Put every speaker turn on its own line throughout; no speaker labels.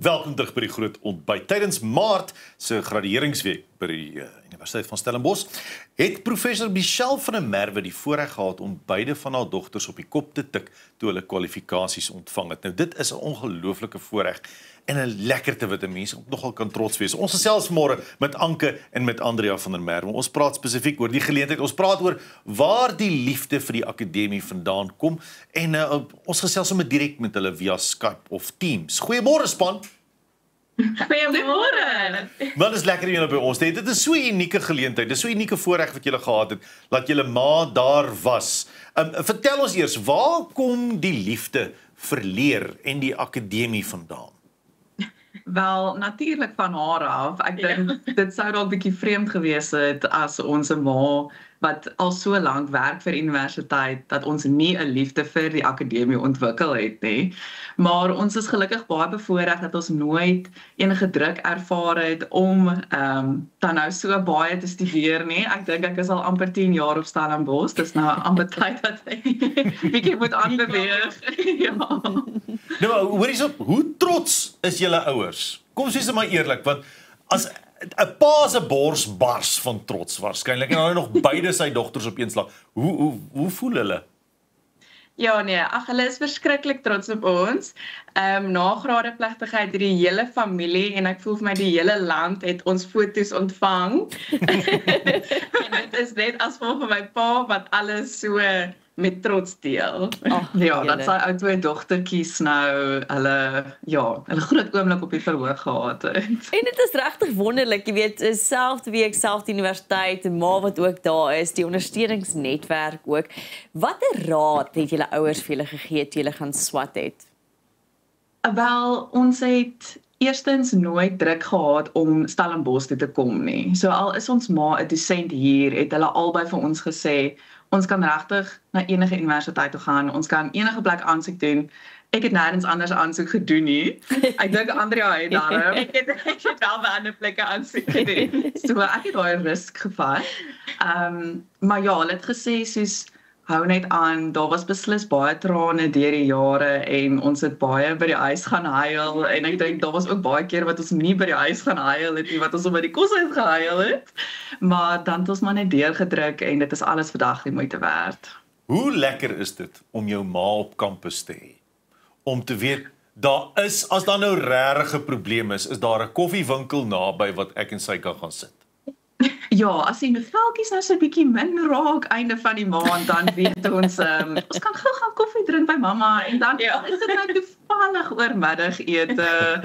Welkom terug by die groot ontbyt. Tydens Maart se gradueringsweek by die Universiteit van Stellenbosch het professor Michelle van der Merwe die voorreg gehad om beide van haar dogters op die kop te tik toe hulle kwalifikasies ontvang het. Nou dit is 'n ongelooflike voorreg en 'n lekkerte wat 'n mens ook nogal kan trots wees. Ons gesels môre met Anke en met Andrea van der Merwe. Ons praat spesifiek oor die geleentheid. Ons praat oor waar die liefde vir die akademie vandaan kom en ons gesels sommer direk met hulle via Skype of Teams. Goeiemôre span.
Goeiemôre.
Wat is lekker julle by ons. Dit is so 'n unieke geleentheid. Dit is so 'n unieke voorreg wat julle gehad het dat julle ma daar was. Vertel ons eers, waar kom die liefde vir leer en die akademie vandaan?
Wel, natuurlik van haar af. Ek dink dit sou dalk bietjie vreemd gewees het as ons ma wat al so lank werk vir universiteit dat ons nie 'n liefde vir die akademie ontwikkel het nie. Maar ons is gelukkig baie bevoordeel dat ons nooit enige druk ervaar het om dan nou so baie te studeer nie. Ek dink ek is al amper 10 jaar op Stellenbosch. Dis nou amper tyd dat ek bietjie moet aanbeweeg. Ja.
Nou, hoor hierop, hoe trots is julle ouers? Kom ons wees maar eerlik, want as 'n pa se bors bars van trots waarskynlik en dan nog beide sy dogters op een slag. Hoe voel hulle?
Ja nee, ag hulle is verskriklik trots op ons. Na gradeplegtigheid die hele familie en ek voel vir my die hele land het ons foto's ontvang. En dit is net as van my pa wat alles so met trots deel. Ja, dat sy ou twee dogtertjies nou hulle groot oomblik op die verhoog gehad het.
En dit is regtig wonderlik, jy weet, selfde week, selfde universiteit, en ma wat ook daar is, die ondersteuningsnetwerk ook. Watter raad het julle ouers vir julle gegee toe julle gaan swat het?
Wel, ons het eerstens nooit druk gehad om Stellenbosch toe te kom nie. So al is ons ma 'n dosent hier, het hulle albei vir ons gesê, ons kan regtig na enige universiteit toe gaan, ons kan enige plek aansoek doen. Ek het nêrens anders aansoek gedoen nie. Ek dink Andrea het daarom. Ek het wel by ander plekke aansoek gedoen. So ek het daai risk gevat. Maar ja, hulle het gesê soos hou net aan, daar was beslis baie trane deur die jare en ons het baie by die huis gaan huil en ek dink daar was ook baie keer wat ons nie by die huis gaan huil het nie, wat ons op by die koshuis gehuil het. Maar dan het ons maar net deurgedruk en dit is alles vandag die moeite werd.
Hoe lekker is dit om jou ma op kampus te hê? Om te weet, daar is, as daar nou regtig 'n probleem is daar 'n koffiewinkel naby wat ek en sy kan gaan sit.
Ja, as die veldjies nou so 'n bietjie min raak einde van die maand, dan weet ons ons kan gou gaan koffie drink by mamma en dan is dit nou toevallig oormiddagete,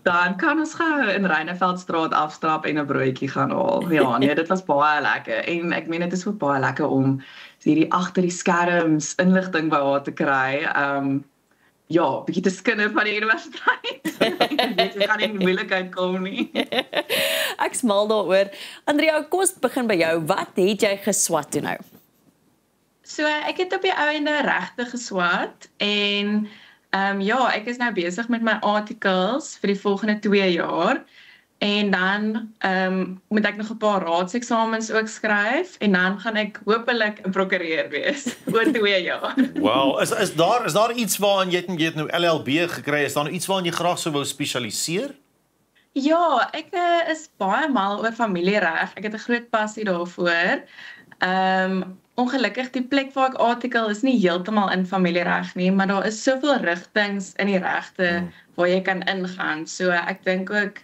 dan kan ons gou in Reineveldstraat afstap en 'n broodjie gaan haal. Ja, nee, dit was baie lekker en ek meen dit is ook baie lekker om hierdie agter die skerms inligting by haar te kry. Ja, bietjie te skinder van die universiteit. Ek weet jy gaan nie in moeilikheid kom nie.
Ek smal daaroor. Andrea, kom ons begin by jou. Wat het jy geswat toe nou?
So, ek het op die ou ende regtig geswat en ek is nou besig met my articles vir die volgende 2 jaar. En dan moet ek nog 'n paar raadseksamens ook skryf en dan gaan ek hopelik 'n prokureur wees oor 2 jaar.
Wow, is daar iets waaraan jy het nou LLB gekry? Is daar nou iets waaraan jy graag sou wou spesialiseer?
Ja, ek is baie mal oor familiereg. Ek het 'n groot passie daarvoor. Ongelukkig die plek waar ek artikel is nie heeltemal in familiereg nie, maar daar is soveel rigtings in die regte waar jy kan ingaan. So ek dink ook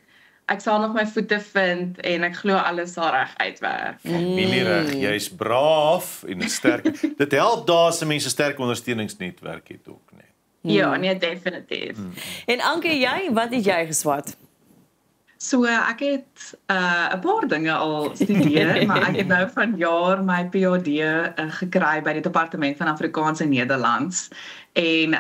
ek sal nog my voete vind en ek glo alles sal reg uitwerk.
Familiereg, jy's braaf en sterk. Dit help daar as mense 'n sterk ondersteuningsnetwerk het ook, nee.
Ja, nee, definitief.
En Anke, wat het jy geswat?
So ek het 'n paar dinge al studeer, maar ek het nou vanjaar my PhD gekry by die Departement van Afrikaans en Nederlands. En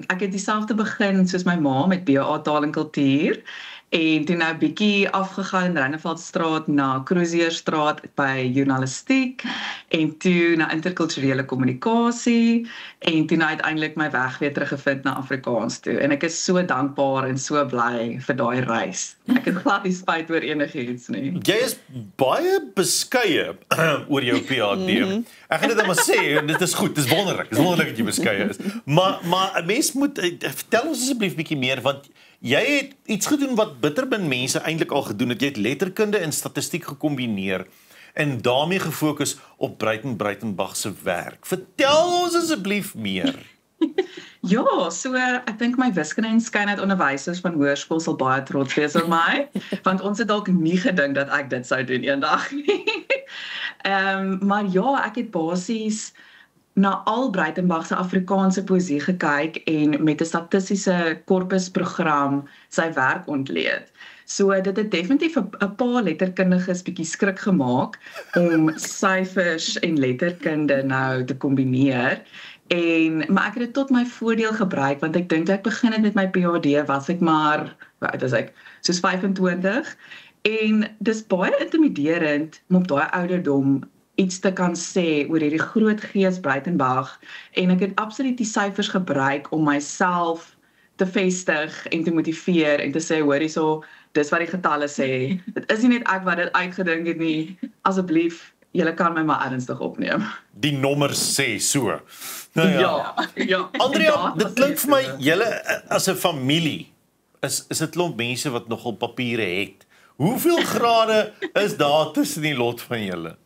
ek het dieselfde begin soos my ma met BA Taal en Kultuur. En toe nou bietjie afgegaan in Reineveldstraat na Cruisierstraat by journalistiek en toe na interkulturele kommunikasie en toe nou uiteindelik my weg weer teruggevind na Afrikaans toe. En ek is so dankbaar en so bly vir daai reis. Ek het glad nie spyt oor enigiets nie.
Jy is baie beskeie oor jou PhD. Ek gaan dit net maar sê, dit is goed, dit is wonderlik. Dit is wonderlik dat jy beskeie is. Maar 'n mens moet vertel ons asseblief bietjie meer want jy het iets gedoen wat bittermin mense eintlik al gedoen het. Jy het letterkunde en statistiek gekombineer en daarmee gefokus op Breitenbach se werk. Vertel ons asseblief meer.
Ja, so ek dink my wiskunde en skynheid onderwysers van hoërskool sal baie trots wees op my, want ons het dalk nie gedink dat ek dit sou doen eendag nie. Maar ja, ek het basies na al Breitenbach se Afrikaanse poësie gekyk en met 'n statistiese korpusprogram sy werk ontleed. So dit het definitief 'n paar letterkundiges bietjie skrik gemaak om syfers en letterkunde nou te kombineer. Maar ek het dit tot my voordeel gebruik, want ek dink toe ek begin het met my PhD was ek maar, wat oud is ek, soos 25, en dis baie intimiderend om op daai ouderdom iets te kan sê oor hierdie groot gees Breitenbach, en ek het absoluut die syfers gebruik om myself te vestig en te motiveer en te sê, hoor hierso, dis wat die getalle sê, dit is nie net ek wat dit uitgedink het nie, asseblief, julle kan my maar ernstig opneem.
Die nommer sê so. Nou
Ja.
Andrea, dit klink vir my, julle as 'n familie, is dit klomp mense wat nogal papiere het. Hoeveel grade is daar tussen die lot van julle?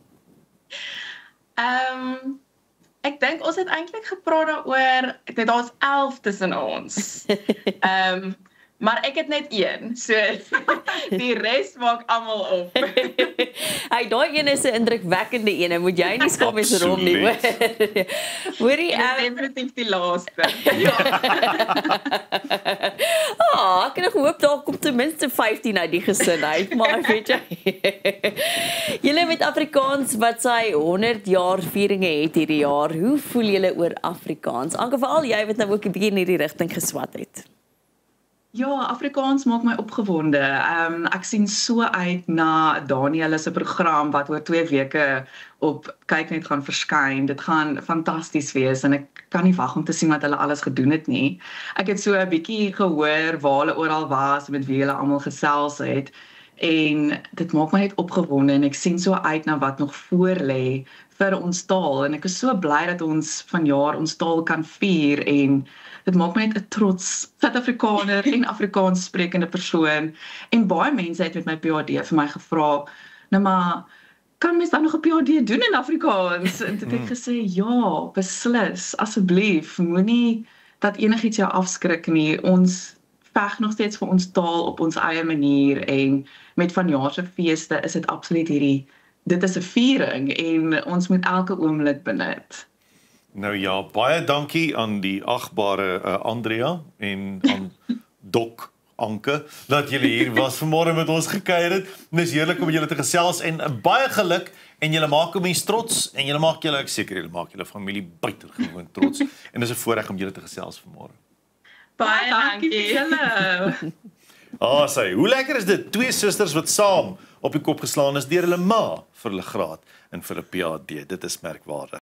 Ek dink ons het eintlik gepraat daaroor, ek dink daar's 11 tussen ons. Maar ek het net een, so die res maak almal op.
Hy daai een is 'n indrukwekkende een, moet jy nie skaam wees rond nie, hoor. Hoorie,
Definitief die laaste.
ek het gehoop daar kom ten minste 15 uit die gesin uit, maar weet jy. Julle met Afrikaans wat sy 100 jaar vieringe het hierdie jaar, hoe voel julle oor Afrikaans? Anke, veral jy wat nou ook 'n bietjie in hierdie rigting geswat het.
Ja, Afrikaans maak my opgewonde. Ek sien so uit na Daniel se program wat oor 2 weke op Kyknet gaan verskyn. Dit gaan fantasties wees en ek kan nie wag om te sien wat hulle alles gedoen het nie. Ek het so 'n bietjie gehoor waar hulle oral was, met wie hulle almal gesels het. En dit maak my net opgewonde en ek sien so uit na wat nog voor lê vir ons taal. En ek is so bly dat ons vanjaar ons taal kan vier en dit maak my net 'n trots Suid-Afrikaner en Afrikaans sprekende persoon. En baie mense het met my PhD vir my gevra, nou maar, kan mens dan nog 'n PhD doen in Afrikaans? En toe het ek gesê, ja, beslis, asseblief, moenie dat enigiets jou afskrik nie. Ons veg nog steeds vir ons taal op ons eie manier en met vanjaar se feeste is dit absoluut dit is 'n viering en ons moet elke oomblik benut.
Nou ja, baie dankie aan die agbare Andrea en aan Dok Anke dat julle hier was vanmôre met ons gekuier het. Dis heerlik om julle te gesels en baie geluk en julle maak 'n mens trots en julle maak julle, ek seker julle maak julle familie buitengewoon trots en dis 'n voorreg om julle te gesels vanmôre.
Baie dankie julle.
Sê, hoe lekker is dit? 2 susters wat saam op die kop geslaan is deur hulle ma vir hulle graad en vir 'n PhD. Dit is merkwaardig.